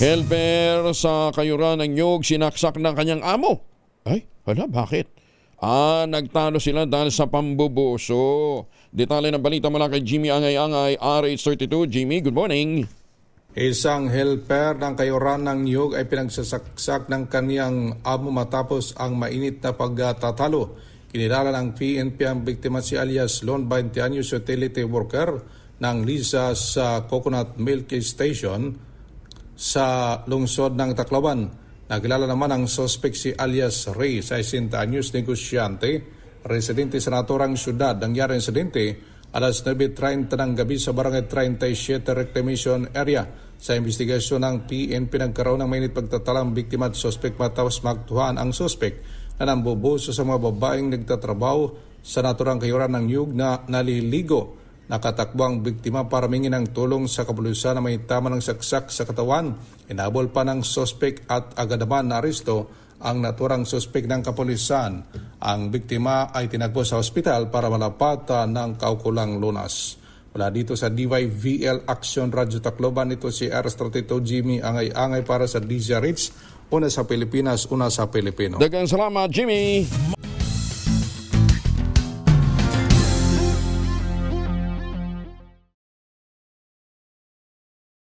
Helper sa Kayuran ng Nyug sinaksak ng kanyang amo. Ay, hala, bakit? Nagtalo sila dahil sa pambubuso. Detalye ng balita mula kay Jimmy Angay-Angay, RH32. Jimmy, good morning. Isang helper ng Kayuran ng Nyug ay pinagsasaksak ng kaniyang amo matapos ang mainit na pagtatalo. Kinilala ng PNP ang biktima si alias Lon 20 anyos utility worker ng Lisa sa Coconut Milk Station sa lungsod ng Tacloban. Nakilala naman ang suspect si alias Ray, 60 anyos, negosyante, residente sa naturang syudad. Nangyari ang insidente alas 9:30 ng gabi sa Barangay 37 Reclamation Area. Sa investigasyon ng PNP, nagkaroon ng mainit pagtatalang biktima at suspect matapos magtuhan ang suspect na nambubuso sa mga babaeng nagtatrabaho sa naturang Kayuran ng Nyug na naliligo. Nakatakbo ang biktima para mingin ng tulong sa kapulisan na may tama ng saksak sa katawan. Inabol pa ng suspect at agad naman naaresto ang naturang suspect ng kapulisan. Ang biktima ay tinagpo sa ospital para malapatan ng kaukulang lunas. Wala dito sa DYVL Action Radio Tacloban, ito si RH32 Jimmy Angay-Angay para sa DZRH. Una sa Pilipinas, una sa Pilipino. Daghang salamat, Jimmy.